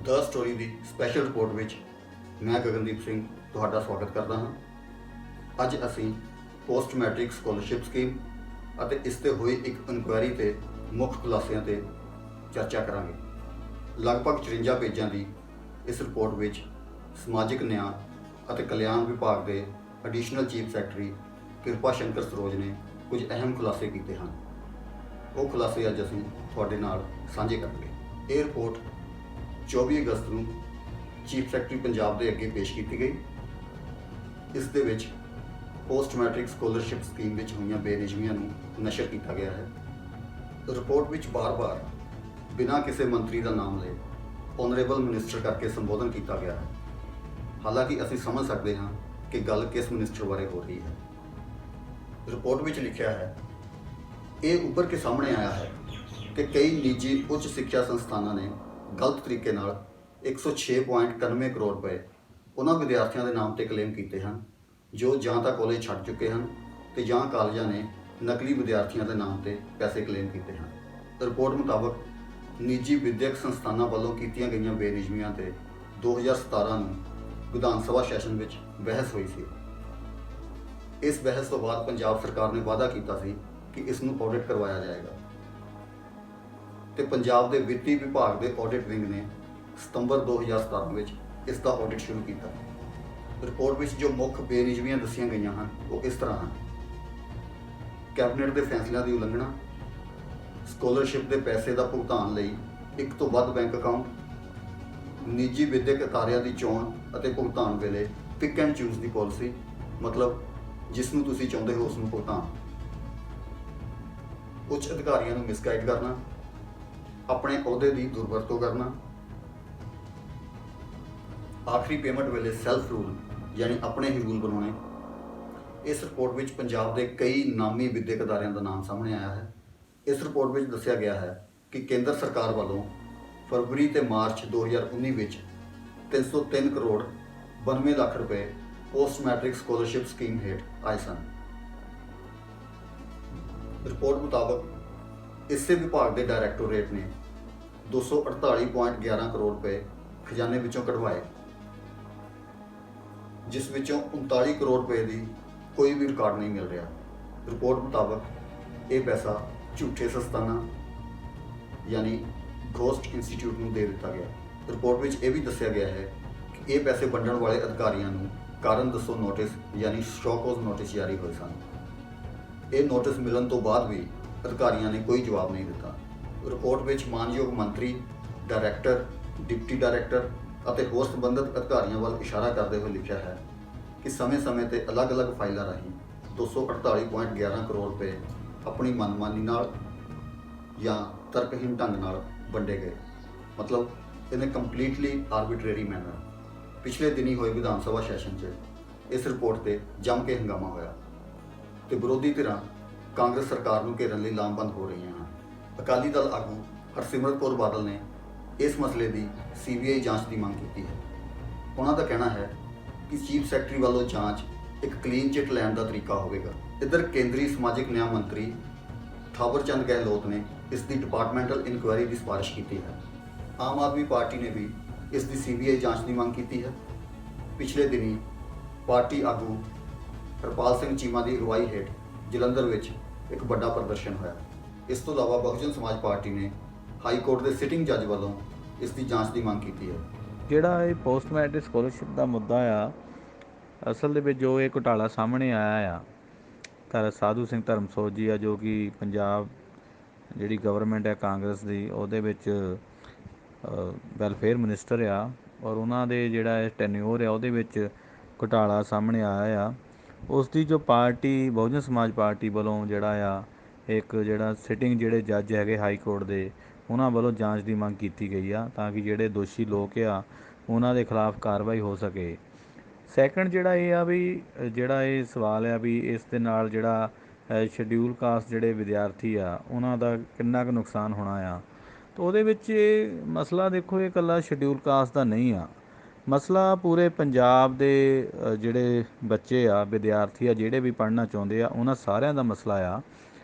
The story the special report ਵਿੱਚ ਮੈਂ ਗਗਨਦੀਪ ਸਿੰਘ ਤੁਹਾਡਾ ਸਵਾਗਤ ਕਰਦਾ ਹਾਂ। ਅੱਜ ਅਸੀਂ ਪੋਸਟ ਮੈਟ੍ਰਿਕ ਸਕੋਲਰਸ਼ਿਪ ਸਕੀਮ ਅਤੇ ਇਸ ਤੇ ਹੋਈ ਇੱਕ ਇਨਕੁਆਇਰੀ ਤੇ ਮੁੱਖ ਖੁਲਾਸਿਆਂ ਤੇ ਚਰਚਾ ਕਰਾਂਗੇ। ਲਗਭਗ 54 ਪੇਜਾਂ ਦੀ ਇਸ ਰਿਪੋਰਟ ਵਿੱਚ ਸਮਾਜਿਕ ਨਿਆਂ ਅਤੇ ਕਲਿਆਣ ਵਿਭਾਗ ਦੇ ਐਡੀਸ਼ਨਲ ਚੀਫ ਸੈਕਟਰੀ ਕਿਰਪਾ ਸ਼ੰਕਰ ਸਰੋਜ ਨੇ ਕੁਝ ਅਹਿਮ ਖੁਲਾਸੇ ਕੀਤੇ ਹਨ। ਉਹ ਖੁਲਾਸੇ ਅੱਜ ਅਸੀਂ ਤੁਹਾਡੇ ਨਾਲ ਸਾਂਝੇ ਕਰਾਂਗੇ। ਇਹ ਰਿਪੋਰਟ 24 ਅਗਸਤ ਨੂੰ ਚੀਫ ਸੈਕਟਰੀ ਪੰਜਾਬ ਦੇ ਅੱਗੇ ਪੇਸ਼ ਕੀਤੀ ਗਈ। ਇਸ ਦੇ ਵਿੱਚ ਪੋਸਟ ਮੈਟ੍ਰਿਕ ਸਕੋਲਰਸ਼ਿਪ ਸਕੀਮ ਵਿੱਚ ਹੋਈਆਂ ਬੇਨਿਯਮੀਆਂ ਨੂੰ ਨਸ਼ਰ ਕੀਤਾ ਗਿਆ ਹੈ। ਰਿਪੋਰਟ ਵਿੱਚ ਬਾਰ-ਬਾਰ ਬਿਨਾਂ ਕਿਸੇ ਮੰਤਰੀ ਦਾ ਨਾਮ ਲਏ ਆਨਰੇਬਲ ਮਿਨਿਸਟਰ ਕਰਕੇ ਸੰਬੋਧਨ ਕੀਤਾ ਗਿਆ ਹੈ। ਹਾਲਾਂਕਿ ਅਸੀਂ ਸਮਝ ਸਕਦੇ ਹਾਂ ਕਿ ਗੱਲ ਕਿਸ ਮਿਨਿਸਟਰ ਬਾਰੇ ਹੋ ਰਹੀ ਹੈ। ਰਿਪੋਰਟ ਵਿੱਚ ਲਿਖਿਆ ਹੈ, ਇਹ ਉੱਭਰ ਕੇ ਸਾਹਮਣੇ ਆਇਆ ਹੈ ਕਿ ਕਈ ਨਿੱਜੀ ਉੱਚ ਸਿੱਖਿਆ ਸੰਸਥਾਨਾਂ ਨੇ ਗਲਤ ਤਰੀਕੇ ਨਾਲ 106.91 ਕਰੋੜ ਰੁਪਏ ਉਹਨਾਂ ਵਿਦਿਆਰਥੀਆਂ ਦੇ ਨਾਮ ਤੇ ਕਲੇਮ ਕੀਤੇ ਹਨ ਜੋ ਜਾਂ ਤਾਂ ਕਾਲਜ ਛੱਡ ਚੁੱਕੇ ਹਨ ਤੇ ਜਾਂ ਕਾਲਜਾਂ ਨੇ ਨਕਲੀ ਵਿਦਿਆਰਥੀਆਂ ਦੇ ਨਾਮ ਤੇ ਪੈਸੇ ਕਲੇਮ ਕੀਤੇ ਹਨ। ਰਿਪੋਰਟ ਮੁਤਾਬਕ ਨਿੱਜੀ ਵਿਦਿਅਕ ਸੰਸਥਾਨਾਂ ਵੱਲੋਂ ਕੀਤੀਆਂ ਗਈਆਂ ਬੇਨਿਯਮੀਆਂ ਤੇ 2017 ਨੂੰ ਵਿਧਾਨ ਸਭਾ ਸੈਸ਼ਨ ਵਿੱਚ ਬਹਿਸ ਹੋਈ ਸੀ। ਇਸ ਬਹਿਸ ਤੋਂ ਬਾਅਦ ਪੰਜਾਬ ਸਰਕਾਰ ਨੇ ਵਾਅਦਾ ਕੀਤਾ ਸੀ ਕਿ ਇਸ ਨੂੰ ਆਡਿਟ ਕਰਵਾਇਆ ਜਾਏਗਾ ਤੇ ਪੰਜਾਬ ਦੇ ਵਿੱਤੀ ਵਿਭਾਗ ਦੇ ਆਡਿਟ ਵਿੰਗ ਨੇ ਸਤੰਬਰ 2017 ਵਿੱਚ ਇਸ ਦਾ ਆਡਿਟ ਸ਼ੁਰੂ ਕੀਤਾ। ਰਿਪੋਰਟ ਵਿੱਚ ਜੋ ਮੁੱਖ ਬੇਨਿਯਮੀਆਂ ਦੱਸੀਆਂ ਗਈਆਂ ਹਨ ਉਹ ਇਸ ਤਰ੍ਹਾਂ ਹਨ। ਕੈਬਨਿਟ ਦੇ ਫੈਸਲਿਆਂ ਦੀ ਉਲੰਘਣਾ, ਸਕੋਲਰਸ਼ਿਪ ਦੇ ਪੈਸੇ ਦਾ ਭੁਗਤਾਨ ਲਈ ਇੱਕ ਤੋਂ ਵੱਧ ਬੈਂਕ ਅਕਾਊਂਟ, ਨਿੱਜੀ ਵਿਦਿਅਕ ਅਦਾਰਿਆਂ ਦੀ ਚੋਣ ਅਤੇ ਭੁਗਤਾਨ ਵੇਲੇ pick and choose the policy, ਮਤਲਬ ਜਿਸ ਨੂੰ ਤੁਸੀਂ ਚਾਹੁੰਦੇ ਹੋ ਉਸ ਨੂੰ ਭੁਗਤਾਨ, ਉੱਚ ਅਧਿਕਾਰੀਆਂ ਨੂੰ ਮਿਸਗਾਈਡ ਕਰਨਾ, ਆਪਣੇ ਅਹੁਦੇ ਦੀ ਦੁਰਵਰਤੋਂ ਕਰਨਾ, ਆਖਰੀ ਪੇਮੈਂਟ ਵੇਲੇ ਸੈਲਫ ਰੂਲ ਯਾਨੀ ਆਪਣੇ ਹੀ ਰੂਲ ਬਣਾਉਣੇ। ਇਸ ਰਿਪੋਰਟ ਵਿੱਚ ਪੰਜਾਬ ਦੇ ਕਈ ਨਾਮੀ ਵਿਦਿਅਕ ਅਦਾਰਿਆਂ ਦਾ ਨਾਮ ਸਾਹਮਣੇ ਆਇਆ ਹੈ। ਇਸ ਰਿਪੋਰਟ ਵਿੱਚ ਦੱਸਿਆ ਗਿਆ ਹੈ ਕਿ ਕੇਂਦਰ ਸਰਕਾਰ ਵੱਲੋਂ ਫਰਵਰੀ ਤੇ ਮਾਰਚ 2019 ਵਿੱਚ 303 ਕਰੋੜ 92 ਲੱਖ ਰੁਪਏ ਪੋਸਟ ਮੈਟ੍ਰਿਕ ਸਕੋਲਰਸ਼ਿਪ ਸਕੀਮ ਹੇਠ ਆਏ ਸਨ। ਰਿਪੋਰਟ ਮੁਤਾਬਕ ਇਸੇ ਵਿਭਾਗ ਦੇ ਡਾਇਰੈਕਟੋਰੇਟ ਨੇ 248.11 ਕਰੋੜ ਰੁਪਏ ਖਜ਼ਾਨੇ ਵਿੱਚੋਂ ਕਢਵਾਏ, ਜਿਸ ਵਿੱਚੋਂ 39 ਕਰੋੜ ਰੁਪਏ ਦੀ ਕੋਈ ਵੀ ਰਿਕਾਰਡ ਨਹੀਂ ਮਿਲ ਰਿਹਾ। ਰਿਪੋਰਟ ਮੁਤਾਬਕ ਇਹ ਪੈਸਾ ਝੂਠੇ ਸੰਸਥਾਨਾਂ ਯਾਨੀ ਗੋਸਟ ਇੰਸਟੀਚਿਊਟ ਨੂੰ ਦੇ ਦਿੱਤਾ ਗਿਆ। ਰਿਪੋਰਟ ਵਿੱਚ ਇਹ ਵੀ ਦੱਸਿਆ ਗਿਆ ਹੈ ਕਿ ਇਹ ਪੈਸੇ ਵੰਡਣ ਵਾਲੇ ਅਧਿਕਾਰੀਆਂ ਨੂੰ ਕਾਰਨ ਦੱਸੋ ਨੋਟਿਸ ਯਾਨੀ ਸ਼ੋ ਕਾਜ਼ ਨੋਟਿਸ ਜਾਰੀ ਹੋਏ ਸਨ। ਇਹ ਨੋਟਿਸ ਮਿਲਣ ਤੋਂ ਬਾਅਦ ਵੀ ਅਧਿਕਾਰੀਆਂ ਨੇ ਕੋਈ ਜਵਾਬ ਨਹੀਂ ਦਿੱਤਾ। ਰਿਪੋਰਟ ਵਿੱਚ ਮਾਨਯੋਗ ਮੰਤਰੀ, ਡਾਇਰੈਕਟਰ, ਡਿਪਟੀ ਡਾਇਰੈਕਟਰ ਅਤੇ ਹੋਰ ਸੰਬੰਧਿਤ ਅਧਿਕਾਰੀਆਂ ਵੱਲ ਇਸ਼ਾਰਾ ਕਰਦੇ ਹੋਏ ਲਿਖਿਆ ਹੈ ਕਿ ਸਮੇਂ-ਸਮੇਂ ਤੇ ਅਲੱਗ-ਅਲੱਗ ਫਾਈਲਾਂ ਰਾਹੀਂ 248.11 ਕਰੋੜ ਰੁਪਏ ਆਪਣੀ ਮਨਮਾਨੀ ਨਾਲ ਜਾਂ ਤਰਕਹੀਣ ਢੰਗ ਨਾਲ ਵੰਡੇ ਗਏ, ਮਤਲਬ ਇਨ ਅ ਕੰਪਲੀਟਲੀ ਆਰਬਿਟਰੇਰੀ ਮੈਨਰ। ਪਿਛਲੇ ਦਿਨੀ ਹੋਏ ਵਿਧਾਨ ਸਭਾ ਸੈਸ਼ਨ 'ਚ ਇਸ ਰਿਪੋਰਟ ਤੇ ਜੰਮ ਕੇ ਹੰਗਾਮਾ ਹੋਇਆ ਤੇ ਵਿਰੋਧੀ ਧਿਰਾਂ ਕਾਂਗਰਸ ਸਰਕਾਰ ਨੂੰ ਘੇਰਨ ਲਈ ਲਾਮਬੰਦ ਹੋ ਰਹੀਆਂ ਹਨ। ਅਕਾਲੀ ਦਲ ਆਗੂ ਹਰਸਿਮਰਤ ਕੌਰ ਬਾਦਲ ਨੇ ਇਸ ਮਸਲੇ ਦੀ CBI ਜਾਂਚ ਦੀ ਮੰਗ ਕੀਤੀ ਹੈ। ਉਹਨਾਂ ਦਾ ਕਹਿਣਾ ਹੈ ਕਿ ਚੀਫ ਸੈਕਟਰੀ ਵੱਲੋਂ ਜਾਂਚ ਇੱਕ ਕਲੀਨ ਚਿੱਟ ਲੈਣ ਦਾ ਤਰੀਕਾ ਹੋਵੇਗਾ। ਇੱਧਰ ਕੇਂਦਰੀ ਸਮਾਜਿਕ ਨਿਆਂ ਮੰਤਰੀ ਥਾਵਰ ਚੰਦ ਗਹਿਲੋਤ ਨੇ ਇਸ ਦੀ ਡਿਪਾਰਟਮੈਂਟਲ ਇਨਕੁਆਇਰੀ ਦੀ ਸਿਫਾਰਿਸ਼ ਕੀਤੀ ਹੈ। ਆਮ ਆਦਮੀ ਪਾਰਟੀ ਨੇ ਵੀ ਇਸ ਦੀ CBI ਜਾਂਚ ਦੀ ਮੰਗ ਕੀਤੀ ਹੈ। ਪਿਛਲੇ ਦਿਨੀ ਪਾਰਟੀ ਆਗੂ ਹਰਪਾਲ ਸਿੰਘ ਚੀਮਾ ਦੀ ਅਗਵਾਈ ਹੇਠ ਜਲੰਧਰ ਵਿੱਚ ਇੱਕ ਵੱਡਾ ਪ੍ਰਦਰਸ਼ਨ ਹੋਇਆ। ਇਸ ਤੋਂ ਇਲਾਵਾ ਬਹੁਜਨ ਸਮਾਜ ਪਾਰਟੀ ਨੇ ਹਾਈ ਕੋਰਟ ਦੇ ਸਿਟਿੰਗ ਜੱਜ ਵੱਲੋਂ ਇਸ ਦੀ ਜਾਂਚ ਦੀ ਮੰਗ ਕੀਤੀ ਹੈ। ਜਿਹੜਾ ਇਹ ਪੋਸਟ ਮੈਟ੍ਰਿਕ ਸਕੋਲਰਸ਼ਿਪ ਦਾ ਮੁੱਦਾ ਆ, ਅਸਲ ਦੇ ਵਿੱਚ ਜੋ ਇਹ ਘੁਟਾਲਾ ਸਾਹਮਣੇ ਆਇਆ ਆ, ਤਾਂ ਸਾਧੂ ਸਿੰਘ ਧਰਮਸੋਤ ਜੀ ਆ ਜੋ ਕਿ ਪੰਜਾਬ ਜਿਹੜੀ ਗਵਰਨਮੈਂਟ ਹੈ ਕਾਂਗਰਸ ਦੀ, ਉਹਦੇ ਵਿੱਚ ਵੈਲਫੇਅਰ ਮਿਨਿਸਟਰ ਆ ਔਰ ਉਹਨਾਂ ਦੇ ਜਿਹੜਾ ਇਹ ਟੈਨਿਓਰ ਆ ਉਹਦੇ ਵਿੱਚ ਘੁਟਾਲਾ ਸਾਹਮਣੇ ਆਇਆ ਆ। ਉਸ ਦੀ ਜੋ ਪਾਰਟੀ ਬਹੁਜਨ ਸਮਾਜ ਪਾਰਟੀ ਵੱਲੋਂ ਜਿਹੜਾ ਆ ਇੱਕ ਜਿਹੜਾ ਸਿਟਿੰਗ ਜਿਹੜੇ ਜੱਜ ਹੈਗੇ ਹਾਈ ਕੋਰਟ ਦੇ, ਉਹਨਾਂ ਵੱਲੋਂ ਜਾਂਚ ਦੀ ਮੰਗ ਕੀਤੀ ਗਈ ਆ ਤਾਂ ਕਿ ਜਿਹੜੇ ਦੋਸ਼ੀ ਲੋਕ ਆ ਉਹਨਾਂ ਦੇ ਖਿਲਾਫ ਕਾਰਵਾਈ ਹੋ ਸਕੇ। ਸੈਕੰਡ ਜਿਹੜਾ ਇਹ ਆ ਵੀ ਜਿਹੜਾ ਇਹ ਸਵਾਲ ਆ ਵੀ ਇਸ ਦੇ ਨਾਲ ਜਿਹੜਾ ਸ਼ਡਿਊਲ ਕਾਸਟ ਜਿਹੜੇ ਵਿਦਿਆਰਥੀ ਆ ਉਹਨਾਂ ਦਾ ਕਿੰਨਾ ਕੁ ਨੁਕਸਾਨ ਹੋਣਾ ਆ। ਤਾਂ ਉਹਦੇ ਵਿੱਚ ਇਹ ਮਸਲਾ ਦੇਖੋ, ਇਹ ਇਕੱਲਾ ਸ਼ਡਿਊਲ ਕਾਸਟ ਦਾ ਨਹੀਂ ਆ, ਮਸਲਾ ਪੂਰੇ ਪੰਜਾਬ ਦੇ ਜਿਹੜੇ ਬੱਚੇ ਆ, ਵਿਦਿਆਰਥੀ ਆ, ਜਿਹੜੇ ਵੀ ਪੜ੍ਹਨਾ ਚਾਹੁੰਦੇ ਆ, ਉਹਨਾਂ ਸਾਰਿਆਂ ਦਾ ਮਸਲਾ ਆ।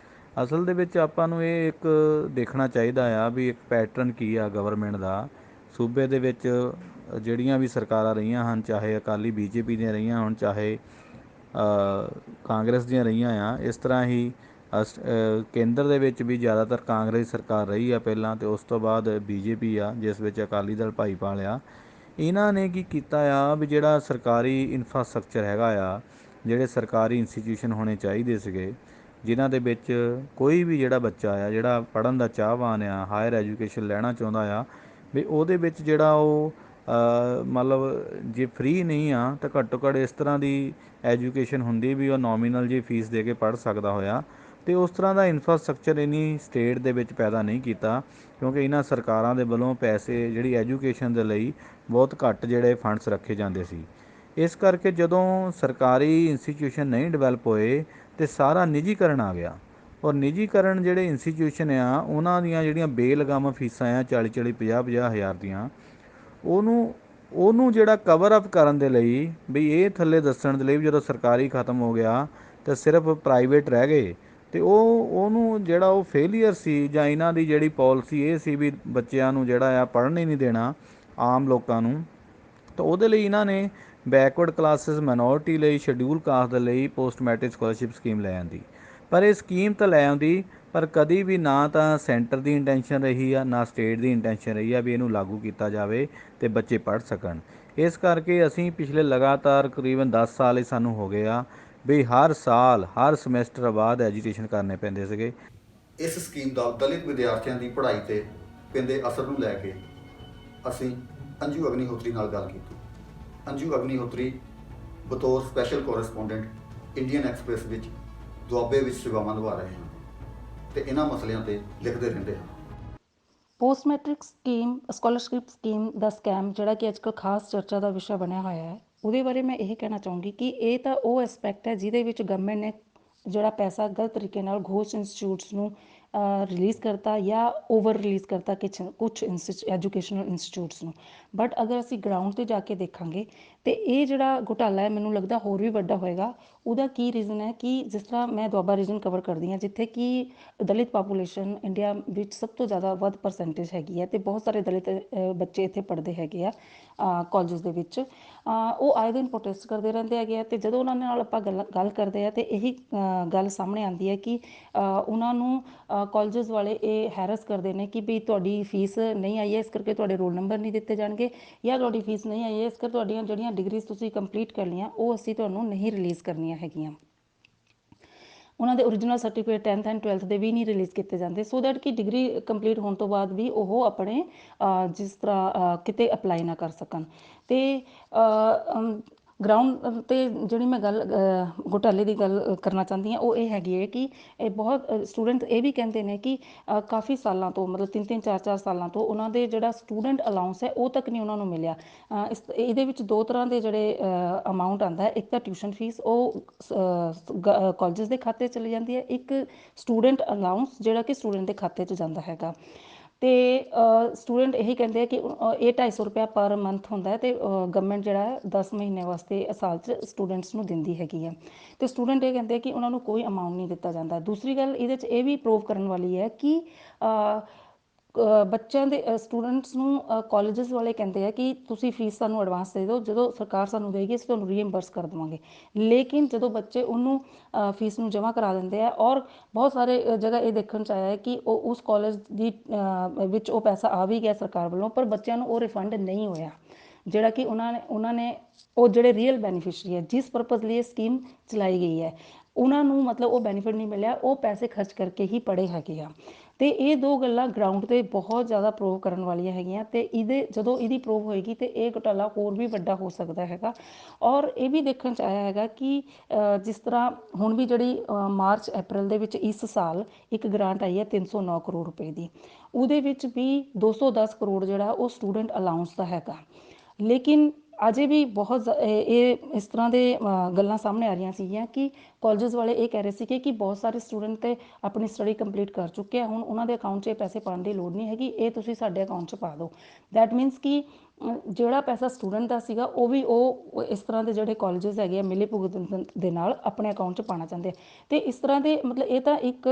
ਅਸਲ ਦੇ ਵਿੱਚ ਆਪਾਂ ਨੂੰ ਇਹ ਇੱਕ ਦੇਖਣਾ ਚਾਹੀਦਾ ਆ ਵੀ ਇੱਕ ਪੈਟਰਨ ਕੀ ਆ ਗਵਰਨਮੈਂਟ ਦਾ। ਸੂਬੇ ਦੇ ਵਿੱਚ ਜਿਹੜੀਆਂ ਵੀ ਸਰਕਾਰਾਂ ਰਹੀਆਂ ਹਨ, ਚਾਹੇ ਅਕਾਲੀ BJP ਦੀਆਂ ਰਹੀਆਂ ਹੋਣ, ਚਾਹੇ ਕਾਂਗਰਸ ਦੀਆਂ ਰਹੀਆਂ ਆ, ਇਸ ਤਰ੍ਹਾਂ ਹੀ ਕੇਂਦਰ ਦੇ ਵਿੱਚ ਵੀ ਜ਼ਿਆਦਾਤਰ ਕਾਂਗਰਸ ਦੀ ਸਰਕਾਰ ਰਹੀ ਆ ਪਹਿਲਾਂ, ਅਤੇ ਉਸ ਤੋਂ ਬਾਅਦ BJP ਆ ਜਿਸ ਵਿੱਚ ਅਕਾਲੀ ਦਲ ਭਾਈਪਾਲ ਆ। ਇਹਨਾਂ ਨੇ ਕੀ ਕੀਤਾ ਆ ਵੀ ਜਿਹੜਾ ਸਰਕਾਰੀ ਇਨਫਰਾਸਟਰਕਚਰ ਹੈਗਾ ਆ, ਜਿਹੜੇ ਸਰਕਾਰੀ ਇੰਸਟੀਟਿਊਸ਼ਨ ਹੋਣੇ ਚਾਹੀਦੇ ਸੀਗੇ ਜਿਨ੍ਹਾਂ ਦੇ ਵਿੱਚ ਕੋਈ ਵੀ ਜਿਹੜਾ ਬੱਚਾ ਆ ਜਿਹੜਾ ਪੜ੍ਹਨ ਦਾ ਚਾਹਵਾਨ ਆ, ਹਾਇਰ ਐਜੂਕੇਸ਼ਨ ਲੈਣਾ ਚਾਹੁੰਦਾ ਆ, ਵੀ ਉਹਦੇ ਵਿੱਚ ਜਿਹੜਾ ਉਹ ਮਤਲਬ ਜੇ ਫ੍ਰੀ ਨਹੀਂ ਆ ਤਾਂ ਘੱਟੋ ਘੱਟ ਇਸ ਤਰ੍ਹਾਂ ਦੀ ਐਜੂਕੇਸ਼ਨ ਹੁੰਦੀ ਵੀ ਉਹ ਨੋਮੀਨਲ ਜੀ ਫੀਸ ਦੇ ਕੇ ਪੜ੍ਹ ਸਕਦਾ ਹੋਇਆ। ਅਤੇ ਉਸ ਤਰ੍ਹਾਂ ਦਾ ਇਨਫਰਾਸਟਰਕਚਰ ਇੰਨੀ ਸਟੇਟ ਦੇ ਵਿੱਚ ਪੈਦਾ ਨਹੀਂ ਕੀਤਾ, ਕਿਉਂਕਿ ਇਹਨਾਂ ਸਰਕਾਰਾਂ ਦੇ ਵੱਲੋਂ ਪੈਸੇ ਜਿਹੜੀ ਐਜੂਕੇਸ਼ਨ ਦੇ ਲਈ ਬਹੁਤ ਘੱਟ ਜਿਹੜੇ ਫੰਡਸ ਰੱਖੇ ਜਾਂਦੇ ਸੀ। ਇਸ ਕਰਕੇ ਜਦੋਂ ਸਰਕਾਰੀ ਇੰਸਟੀਟਿਊਸ਼ਨ ਨਹੀਂ ਡਿਵੈਲਪ ਹੋਏ ਅਤੇ ਸਾਰਾ ਨਿੱਜੀਕਰਨ ਆ ਗਿਆ, ਔਰ ਨਿੱਜੀਕਰਨ ਜਿਹੜੇ ਇੰਸਟੀਟਿਊਸ਼ਨ ਆ ਉਹਨਾਂ ਦੀਆਂ ਜਿਹੜੀਆਂ ਬੇਲਗਾਮ ਫੀਸਾਂ ਆ 40-40, 50-50 ਹਜ਼ਾਰ ਦੀਆਂ, ਉਹਨੂੰ ਜਿਹੜਾ ਕਵਰ ਅਪ ਕਰਨ ਦੇ ਲਈ ਵੀ ਇਹ ਥੱਲੇ ਦੱਸਣ ਦੇ ਲਈ ਵੀ ਜਦੋਂ ਸਰਕਾਰੀ ਖਤਮ ਹੋ ਗਿਆ ਤਾਂ ਸਿਰਫ ਪ੍ਰਾਈਵੇਟ ਰਹਿ ਗਏ, ਅਤੇ ਉਹਨੂੰ ਜਿਹੜਾ ਉਹ ਫੇਲੀਅਰ ਸੀ ਜਾਂ ਇਹਨਾਂ ਦੀ ਜਿਹੜੀ ਪੋਲਿਸੀ ਇਹ ਸੀ ਵੀ ਬੱਚਿਆਂ ਨੂੰ ਜਿਹੜਾ ਆ ਪੜ੍ਹਨ ਹੀ ਨਹੀਂ ਦੇਣਾ ਆਮ ਲੋਕਾਂ ਨੂੰ, ਤਾਂ ਉਹਦੇ ਲਈ ਇਹਨਾਂ ਨੇ ਬੈਕਵਰਡ ਕਲਾਸਿਸ ਮਾਈਨੋਰਿਟੀ ਲਈ, ਸ਼ਡਿਊਲ ਕਾਸਟ ਦੇ ਲਈ ਪੋਸਟ ਮੈਟ੍ਰਿਕ ਸਕੋਲਰਸ਼ਿਪ ਸਕੀਮ ਲੈ ਆਂਦੀ। ਪਰ ਇਹ ਸਕੀਮ ਤਾਂ ਲੈ ਆਉਂਦੀ, ਪਰ ਕਦੀ ਵੀ ਨਾ ਤਾਂ ਸੈਂਟਰ ਦੀ ਇੰਟੈਂਸ਼ਨ ਰਹੀ ਆ, ਨਾ ਸਟੇਟ ਦੀ ਇੰਟੈਂਸ਼ਨ ਰਹੀ ਆ ਵੀ ਇਹਨੂੰ ਲਾਗੂ ਕੀਤਾ ਜਾਵੇ ਅਤੇ ਬੱਚੇ ਪੜ੍ਹ ਸਕਣ। ਇਸ ਕਰਕੇ ਅਸੀਂ ਪਿਛਲੇ ਲਗਾਤਾਰ ਤਕਰੀਬਨ 10 ਸਾਲ ਹੀ ਸਾਨੂੰ ਹੋ ਗਏ ਆ ਵੀ ਹਰ ਸਾਲ ਹਰ ਸਮੈਸਟਰ ਬਾਅਦ ਐਜੂਕੇਸ਼ਨ ਕਰਨੇ ਪੈਂਦੇ ਸੀਗੇ। ਇਸ ਸਕੀਮ ਦਾ ਦਲਿਤ ਵਿਦਿਆਰਥੀਆਂ ਦੀ ਪੜ੍ਹਾਈ ਤੇ ਪੈਂਦੇ ਅਸਰ ਨੂੰ ਲੈ ਕੇ ਅਸੀਂ ਅੰਜੂ ਅਗਨੀਹੋਤਰੀ ਨਾਲ ਗੱਲ ਕੀਤੀ। ਅੰਜੂ ਅਗਨੀਹੋਤਰੀ ਬਤੌਰ ਸਪੈਸ਼ਲ ਕੋਰੈਸਪੋਂਡੈਂਟ ਇੰਡੀਅਨ ਐਕਸਪ੍ਰੈਸ ਵਿੱਚ ਦੁਆਬੇ ਵਿੱਚ ਸੇਵਾਵਾਂ ਨਿਭਾ ਰਹੇ ਹਨ ਤੇ ਇਹਨਾਂ ਮਸਲਿਆਂ ਤੇ ਲਿਖਦੇ ਰਹਿੰਦੇ ਹਨ। Post matric scheme, scholarship scheme ਦਾ ਸਕੈਮ ਜਿਹੜਾ ਕਿ ਅੱਜ ਕੱਲ੍ਹ ਖਾਸ ਚਰਚਾ ਦਾ ਵਿਸ਼ਾ ਬਣਿਆ ਹੋਇਆ ਹੈ, ਉਹਦੇ ਬਾਰੇ ਮੈਂ ਇਹ ਕਹਿਣਾ ਚਾਹੂੰਗੀ ਕਿ ਇਹ ਤਾਂ ਉਹ ਐਸਪੈਕਟ ਹੈ ਜਿਹਦੇ ਵਿੱਚ ਗਵਰਨਮੈਂਟ ਨੇ ਜਿਹੜਾ ਪੈਸਾ ਗਲਤ ਤਰੀਕੇ ਨਾਲ ਘੋਸ਼ ਇੰਸਟੀਚਿਊਟਸ ਨੂੰ ਰਿਲੀਜ਼ ਕਰਤਾ ਜਾਂ ਓਵਰ ਰਿਲੀਜ਼ ਕਰਤਾ ਕੁਛ ਐਜੂਕੇਸ਼ਨਲ ਇੰਸਟੀਚਿਊਟਸ ਨੂੰ। ਬਟ ਅਗਰ ਅਸੀਂ ਗਰਾਊਂਡ 'ਤੇ ਜਾ ਕੇ ਦੇਖਾਂਗੇ ਤਾਂ ਇਹ ਜਿਹੜਾ ਘੁਟਾਲਾ ਹੈ ਮੈਨੂੰ ਲੱਗਦਾ ਹੋਰ ਵੀ ਵੱਡਾ ਹੋਏਗਾ। ਉਹਦਾ ਕੀ ਰੀਜ਼ਨ ਹੈ ਕਿ ਜਿਸ ਤਰ੍ਹਾਂ ਮੈਂ ਦੁਆਬਾ ਰੀਜਨ ਕਵਰ ਕਰਦੀ ਹਾਂ ਜਿੱਥੇ ਕਿ ਦਲਿਤ ਪਾਪੂਲੇਸ਼ਨ ਇੰਡੀਆ ਵਿੱਚ ਸਭ ਤੋਂ ਜ਼ਿਆਦਾ ਵੱਧ ਪਰਸੈਂਟੇਜ ਹੈਗੀ ਹੈ ਅਤੇ ਬਹੁਤ ਸਾਰੇ ਦਲਿਤ ਬੱਚੇ ਇੱਥੇ ਪੜ੍ਹਦੇ ਹੈਗੇ ਆ ਕਾਲਜਸ ਦੇ ਵਿੱਚ। ਉਹ ਆਏ ਦਿਨ ਪ੍ਰੋਟੈਸਟ ਕਰਦੇ ਰਹਿੰਦੇ ਹੈਗੇ ਆ ਅਤੇ ਜਦੋਂ ਉਹਨਾਂ ਨਾਲ ਆਪਾਂ ਗੱਲ ਕਰਦੇ ਆ ਤਾਂ ਇਹੀ ਗੱਲ ਸਾਹਮਣੇ ਆਉਂਦੀ ਹੈ ਕਿ ਉਹਨਾਂ ਨੂੰ ਕਾਲਜਸ ਵਾਲੇ ਇਹ ਹੈਰਸ ਕਰਦੇ ਨੇ ਕਿ ਵੀ ਤੁਹਾਡੀ ਫੀਸ ਨਹੀਂ ਆਈ ਹੈ ਇਸ ਕਰਕੇ ਤੁਹਾਡੇ ਰੋਲ ਨੰਬਰ ਨਹੀਂ ਦਿੱਤੇ ਜਾਣਗੇ, ਜਾਂ ਤੁਹਾਡੀ ਫੀਸ ਨਹੀਂ ਆਈ ਹੈ ਇਸ ਕਰਕੇ ਤੁਹਾਡੀਆਂ ਜਿਹੜੀਆਂ ਡਿਗਰੀਜ਼ ਤੁਸੀਂ ਕੰਪਲੀਟ ਕਰ ਲਈਆਂ ਉਹ ਅਸੀਂ ਤੁਹਾਨੂੰ ਨਹੀਂ ਰਿਲੀਜ਼ ਕਰਨੀਆਂ ਹੈਗੀਆਂ। ਉਹਨਾਂ ਦੇ original certificate 10th and 12th ਦੇ ਵੀ ਨਹੀਂ ਰਿਲੀਜ਼ ਕੀਤੇ ਜਾਂਦੇ ਸੋ ਦੈਟ ਕਿ ਡਿਗਰੀ ਕੰਪਲੀਟ ਹੋਣ ਤੋਂ ਬਾਅਦ ਵੀ ਉਹ ਆਪਣੇ ਜਿਸ ਤਰ੍ਹਾਂ ਕਿਤੇ ਅਪਲਾਈ ਨਾ ਕਰ ਸਕਣ। ਅਤੇ ਗਰਾਊਂਡ 'ਤੇ ਜਿਹੜੀ ਮੈਂ ਗੱਲ ਘੁਟਾਲੇ ਦੀ ਗੱਲ ਕਰਨਾ ਚਾਹੁੰਦੀ ਹਾਂ ਉਹ ਇਹ ਹੈਗੀ ਹੈ ਕਿ ਇਹ ਬਹੁਤ ਸਟੂਡੈਂਟ ਇਹ ਵੀ ਕਹਿੰਦੇ ਨੇ ਕਿ ਕਾਫੀ ਸਾਲਾਂ ਤੋਂ ਮਤਲਬ 3-3 4-4 ਸਾਲਾਂ ਤੋਂ ਉਹਨਾਂ ਦੇ ਜਿਹੜਾ ਸਟੂਡੈਂਟ ਅਲਾਊਂਸ ਹੈ ਉਹ ਤੱਕ ਨਹੀਂ ਉਹਨਾਂ ਨੂੰ ਮਿਲਿਆ। ਇਹਦੇ ਵਿੱਚ ਦੋ ਤਰ੍ਹਾਂ ਦੇ ਜਿਹੜੇ ਅਮਾਊਂਟ ਆਉਂਦਾ, ਇੱਕ ਤਾਂ ਟਿਊਸ਼ਨ ਫੀਸ ਉਹ ਕਾਲਜਸ ਦੇ ਖਾਤੇ 'ਚ ਚਲੀ ਜਾਂਦੀ ਹੈ, ਇੱਕ ਸਟੂਡੈਂਟ ਅਲਾਊਂਸ ਜਿਹੜਾ ਕਿ ਸਟੂਡੈਂਟ ਦੇ ਖਾਤੇ 'ਚ ਜਾਂਦਾ ਹੈਗਾ। ਅਤੇ ਸਟੂਡੈਂਟ ਇਹੀ ਕਹਿੰਦੇ ਆ ਕਿ ਇਹ 250 ਰੁਪਇਆ ਪਰ ਮੰਥ ਹੁੰਦਾ ਹੈ ਅਤੇ ਗਵਰਨਮੈਂਟ ਜਿਹੜਾ ਹੈ 10 ਮਹੀਨੇ ਵਾਸਤੇ ਸਾਲ 'ਚ ਸਟੂਡੈਂਟਸ ਨੂੰ ਦਿੰਦੀ ਹੈਗੀ ਹੈ ਅਤੇ ਸਟੂਡੈਂਟ ਇਹ ਕਹਿੰਦੇ ਕਿ ਉਹਨਾਂ ਨੂੰ ਕੋਈ ਅਮਾਊਂਟ ਨਹੀਂ ਦਿੱਤਾ ਜਾਂਦਾ। ਦੂਸਰੀ ਗੱਲ ਇਹਦੇ 'ਚ ਇਹ ਵੀ ਪ੍ਰੂਵ ਕਰਨ ਵਾਲੀ ਹੈ ਕਿ ਬੱਚਿਆਂ ਦੇ ਸਟੂਡੈਂਟਸ ਨੂੰ ਕਾਲਜਸ ਵਾਲੇ ਕਹਿੰਦੇ ਆ ਕਿ ਤੁਸੀਂ ਫੀਸ ਸਾਨੂੰ ਐਡਵਾਂਸ ਦੇ ਦਿਓ, ਜਦੋਂ ਸਰਕਾਰ ਸਾਨੂੰ ਦੇਗੀ ਅਸੀਂ ਤੁਹਾਨੂੰ ਰੀਇੰਬਰਸ ਕਰ ਦੇਵਾਂਗੇ। ਲੇਕਿਨ ਜਦੋਂ ਬੱਚੇ ਉਹਨੂੰ ਫੀਸ ਨੂੰ ਜਮ੍ਹਾਂ ਕਰਾ ਦਿੰਦੇ ਆ ਔਰ ਬਹੁਤ ਸਾਰੇ ਜਗ੍ਹਾ ਇਹ ਦੇਖਣ 'ਚ ਆਇਆ ਹੈ ਕਿ ਉਹ ਉਸ ਕਾਲਜ ਦੀ ਵਿੱਚ ਉਹ ਪੈਸਾ ਆ ਵੀ ਗਿਆ ਸਰਕਾਰ ਵੱਲੋਂ ਪਰ ਬੱਚਿਆਂ ਨੂੰ ਉਹ ਰਿਫੰਡ ਨਹੀਂ ਹੋਇਆ, ਜਿਹੜਾ ਕਿ ਉਹਨਾਂ ਨੇ ਉਹ ਜਿਹੜੇ ਰੀਅਲ ਬੈਨੀਫਿਸ਼ਰੀ ਹੈ ਜਿਸ ਪਰਪਜ਼ ਲਈ ਇਹ ਸਕੀਮ ਚਲਾਈ ਗਈ ਹੈ ਉਹਨਾਂ ਨੂੰ ਮਤਲਬ ਉਹ ਬੈਨੀਫਿਟ ਨਹੀਂ ਮਿਲਿਆ, ਉਹ ਪੈਸੇ ਖਰਚ ਕਰਕੇ ਹੀ ਪੜ੍ਹੇ ਹੈਗੇ ਆ। ਅਤੇ ਇਹ ਦੋ ਗੱਲਾਂ ਗਰਾਊਂਡ 'ਤੇ ਬਹੁਤ ਜ਼ਿਆਦਾ ਪ੍ਰੂਵ ਕਰਨ ਵਾਲੀਆਂ ਹੈਗੀਆਂ ਅਤੇ ਜਦੋਂ ਇਹਦੀ ਪ੍ਰੂਵ ਹੋਏਗੀ ਤਾਂ ਇਹ ਘੁਟਾਲਾ ਹੋਰ ਵੀ ਵੱਡਾ ਹੋ ਸਕਦਾ ਹੈਗਾ। ਔਰ ਇਹ ਵੀ ਦੇਖਣ 'ਚ ਆਇਆ ਹੈਗਾ ਕਿ ਜਿਸ ਤਰ੍ਹਾਂ ਹੁਣ ਵੀ ਜਿਹੜੀ ਮਾਰਚ ਅਪ੍ਰੈਲ ਦੇ ਵਿੱਚ ਇਸ ਸਾਲ ਇੱਕ ਗ੍ਰਾਂਟ ਆਈ ਹੈ 309 ਕਰੋੜ ਰੁਪਏ ਦੀ, ਉਹਦੇ ਵਿੱਚ ਵੀ 210 ਕਰੋੜ ਜਿਹੜਾ ਉਹ ਸਟੂਡੈਂਟ ਅਲਾਊਂਸ ਦਾ ਹੈਗਾ। ਲੇਕਿਨ ਅਜੇ ਵੀ ਬਹੁਤ ਇਹ ਇਸ ਤਰ੍ਹਾਂ ਦੇ ਗੱਲਾਂ ਸਾਹਮਣੇ ਆ ਰਹੀਆਂ ਸੀਗੀਆਂ ਕਿ ਕਾਲਜਸ ਵਾਲੇ ਇਹ ਕਹਿ ਰਹੇ ਸੀਗੇ ਕਿ ਬਹੁਤ ਸਾਰੇ ਸਟੂਡੈਂਟ ਤਾਂ ਆਪਣੀ ਸਟੱਡੀ ਕੰਪਲੀਟ ਕਰ ਚੁੱਕੇ ਆ, ਹੁਣ ਉਹਨਾਂ ਦੇ ਅਕਾਊਂਟ 'ਚ ਇਹ ਪੈਸੇ ਪਾਉਣ ਦੀ ਲੋੜ ਨਹੀਂ ਹੈਗੀ, ਇਹ ਤੁਸੀਂ ਸਾਡੇ ਅਕਾਊਂਟ 'ਚ ਪਾ ਦਿਓ। ਦੈਟ ਮੀਨਸ ਕਿ ਜਿਹੜਾ ਪੈਸਾ ਸਟੂਡੈਂਟ ਦਾ ਸੀਗਾ ਉਹ ਵੀ ਉਹ ਇਸ ਤਰ੍ਹਾਂ ਦੇ ਜਿਹੜੇ ਕਾਲਜਸ ਹੈਗੇ ਆ ਮਿਲੀ ਭੁਗਤ ਦੇ ਨਾਲ ਆਪਣੇ ਅਕਾਊਂਟ 'ਚ ਪਾਉਣਾ ਚਾਹੁੰਦੇ ਆ। ਅਤੇ ਇਸ ਤਰ੍ਹਾਂ ਦੇ ਮਤਲਬ ਇਹ ਤਾਂ ਇੱਕ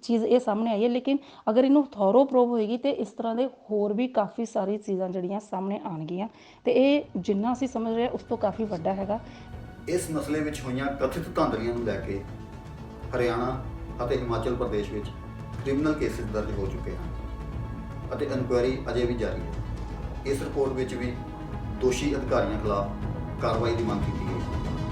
ਚੀਜ਼ ਇਹ ਸਾਹਮਣੇ ਆਈ ਹੈ, ਲੇਕਿਨ ਅਗਰ ਇਹਨੂੰ ਥੋਰੋ ਪ੍ਰੂਵ ਹੋਏਗੀ ਤਾਂ ਇਸ ਤਰ੍ਹਾਂ ਦੇ ਹੋਰ ਵੀ ਕਾਫੀ ਸਾਰੀ ਚੀਜ਼ਾਂ ਜਿਹੜੀਆਂ ਸਾਹਮਣੇ ਆਉਣਗੀਆਂ, ਅਤੇ ਇਹ ਜਿੰਨਾ ਅਸੀਂ ਸਮਝ ਰਹੇ ਉਸ ਤੋਂ ਕਾਫੀ ਵੱਡਾ ਹੈਗਾ। ਇਸ ਮਸਲੇ ਵਿੱਚ ਹੋਈਆਂ ਕਥਿਤ ਧਾਂਦਲੀਆਂ ਨੂੰ ਲੈ ਕੇ ਹਰਿਆਣਾ ਅਤੇ ਹਿਮਾਚਲ ਪ੍ਰਦੇਸ਼ ਵਿੱਚ ਕ੍ਰਿਮੀਨਲ ਕੇਸਿਸ ਦਰਜ ਹੋ ਚੁੱਕੇ ਹਨ ਅਤੇ ਇਨਕੁਆਇਰੀ ਅਜੇ ਵੀ ਜਾਰੀ ਹੈ। ਇਸ ਰਿਪੋਰਟ ਵਿੱਚ ਵੀ ਦੋਸ਼ੀ ਅਧਿਕਾਰੀਆਂ ਖਿਲਾਫ ਕਾਰਵਾਈ ਦੀ ਮੰਗ ਕੀਤੀ ਗਈ ਹੈ।